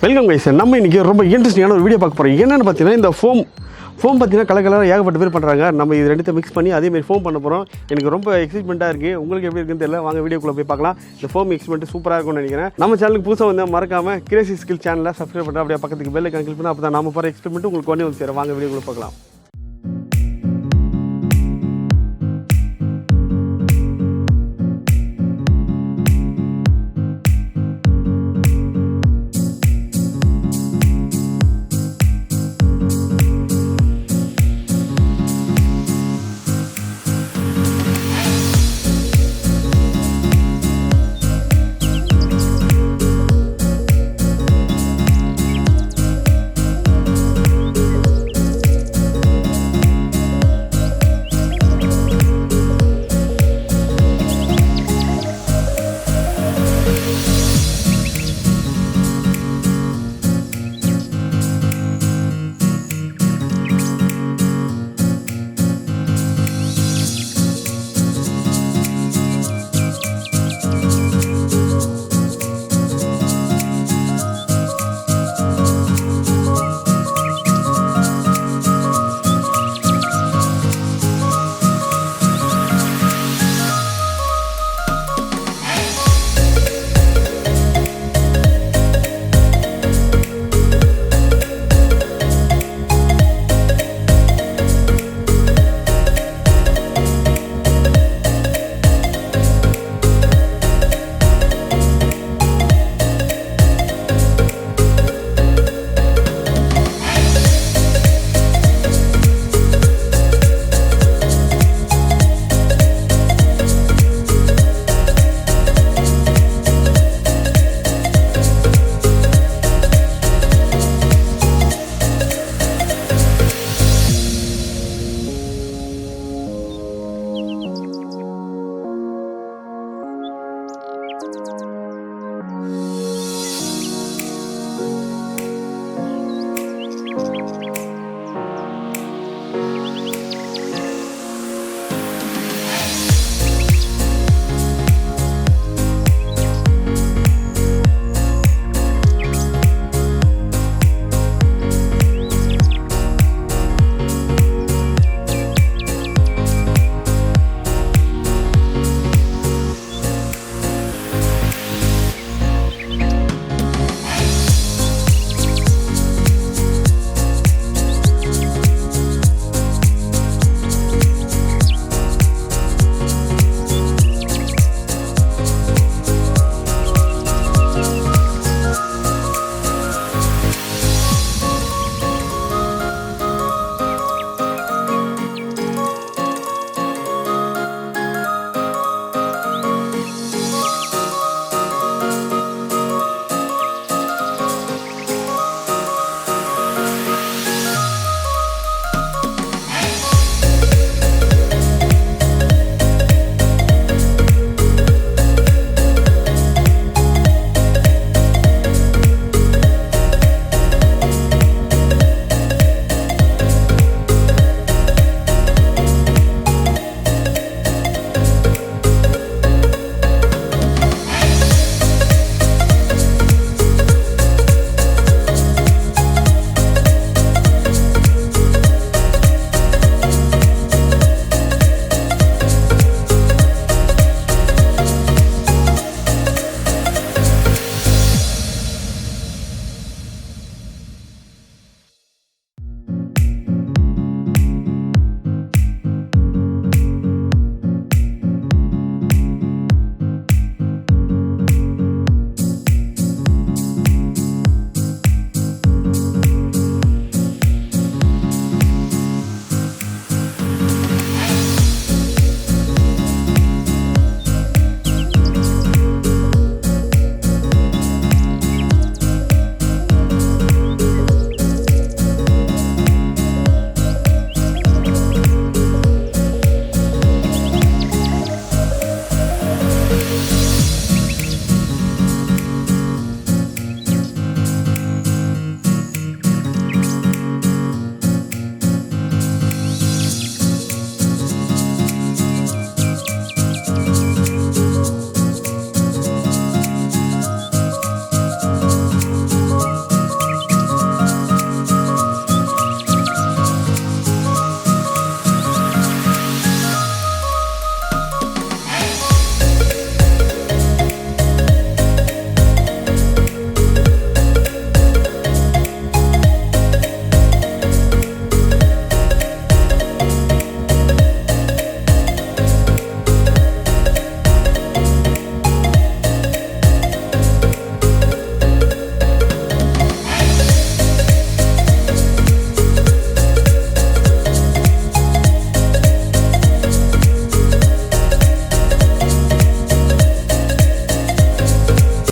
Welcome guys. நம்ம இன்றைக்கி ரொம்ப இன்ட்ரெஸ்டிங்கான ஒரு வீடியோ பார்க்க போகிறோம். என்னென்னு பார்த்தீங்கன்னா, இந்த ஃபோம் பார்த்தீங்கன்னா கலர் ஏகப்பட்ட பேர் பண்ணுறாங்க. நம்ம இது ரெண்டுத்தை மிக்ஸ் பண்ணி அதேமாதிரி ஃபோம் பண்ண போகிறோம். எனக்கு ரொம்ப எக்ஸைட்மெண்ட்டாக இருக்குது. உங்களுக்கு எப்படி இருக்குன்னு தெரியல. வாங்க வீடியோக்குள்ளே போய் பார்க்கலாம். இந்த ஃபோம் எக்ஸ்பெரிமெண்ட் சூப்பராக இருக்கும்னு நினைக்கிறேன். நம்ம சேனலுக்கு புதுசாக வந்து மறக்காமல் கிரேசி ஸ்கில் சேனலை சப்ஸ்கிரைப் பண்ணுறேன். அப்படியே பக்கத்துக்கு பெல் ஐக்கான் கிளிக் பண்ணால் அப்போ தான் நம்ம போகிற எக்ஸ்பெரிமெண்ட் உங்களுக்கு உடனே வந்து சேரும். வாங்க வீடியோக்குள்ளே பார்க்கலாம்.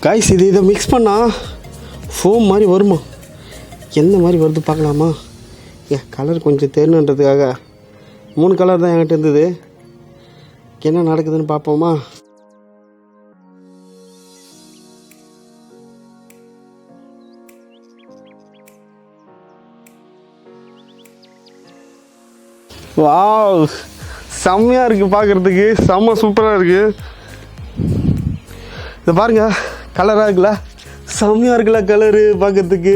காய்ஸ் இதை மிக்ஸ் பண்ணால் ஃபோம் மாதிரி வருமா? எந்த மாதிரி வருது பார்க்கலாமா? கலர் கொஞ்சம் தெரியணுன்றதுக்காக 3 கலர் தான் என்கிட்ட இருந்தது. என்ன நடக்குதுன்னு பார்ப்போமா? வாவ், செம்மையாக இருக்குது பார்க்குறதுக்கு, செம்ம சூப்பராக இருக்குது. இதை பாருங்க, கலராக இருக்குல்ல, செம்மையாக இருக்குல்ல கலரு பார்க்குறதுக்கு.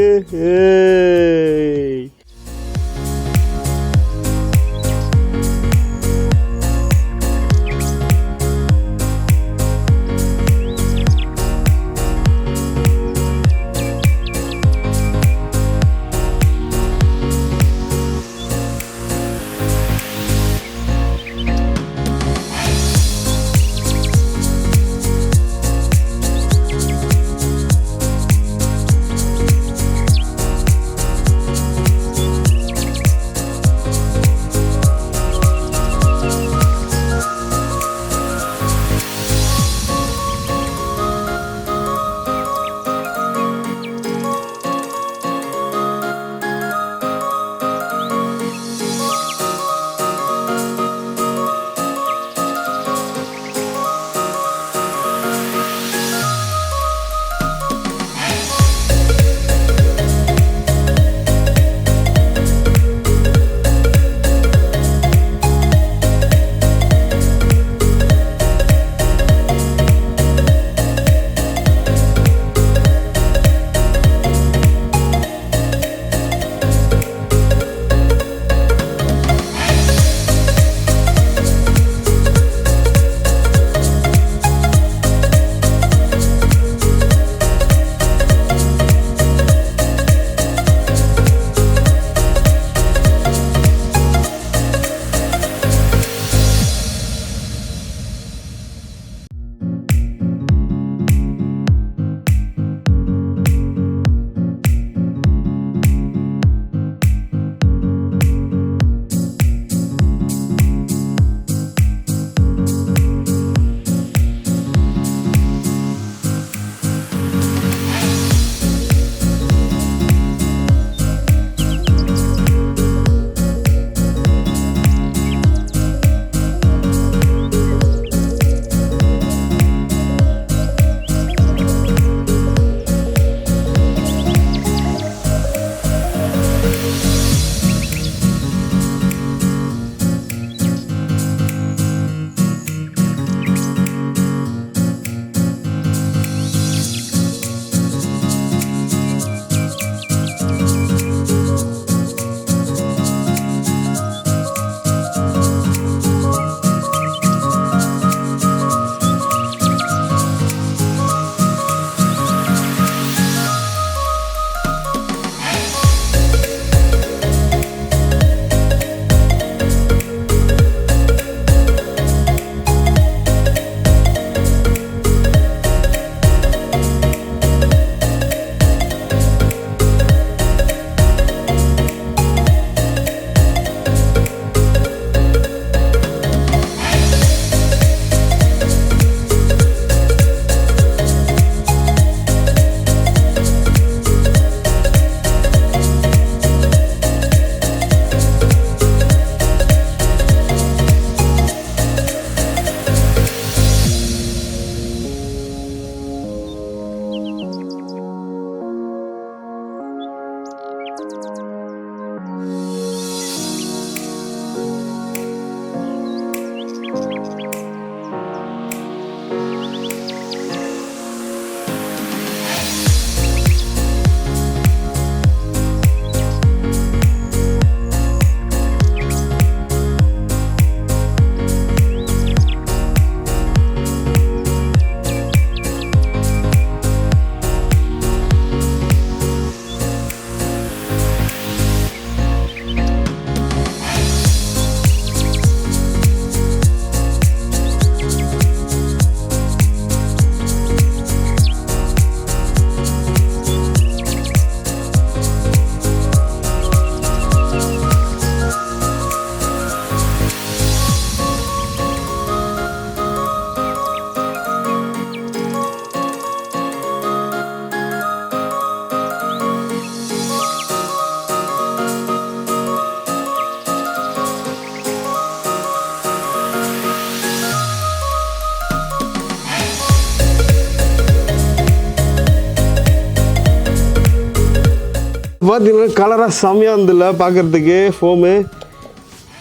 பார்த்தீங்கன்னா கலராக செம்மையாக இருந்தில்ல பார்க்குறதுக்கு ஃபோமு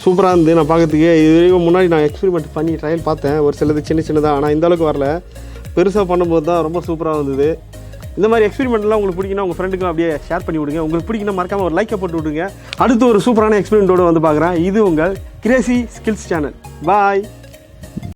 சூப்பராக இருந்து நான் பார்க்கறதுக்கு இது வரைக்கும் முன்னாடி நான் எக்ஸ்பெரிமெண்ட் பண்ணி ட்ரையல் பார்த்தேன் ஒரு சிலது சின்னதாக ஆனால் இந்த அளவுக்கு வரல பெருசாக பண்ணும்போது தான் ரொம்ப சூப்பராக இருந்தது இந்த மாதிரி எக்ஸ்பெரிமெண்ட்லாம் உங்களுக்கு பிடிக்குன்னா உங்கள் ஃப்ரெண்டுக்கும் அப்படியே ஷேர் பண்ணி விடுங்க உங்களுக்கு பிடிக்குன்னா மறக்காமல் ஒரு லைக்கை போட்டு விடுங்க அடுத்து ஒரு சூப்பரான எக்ஸ்பெரிமெண்ட்டோடு வந்து பார்க்குறேன் இது உங்கள் கிரேசி ஸ்கில்ஸ் சேனல் பாய்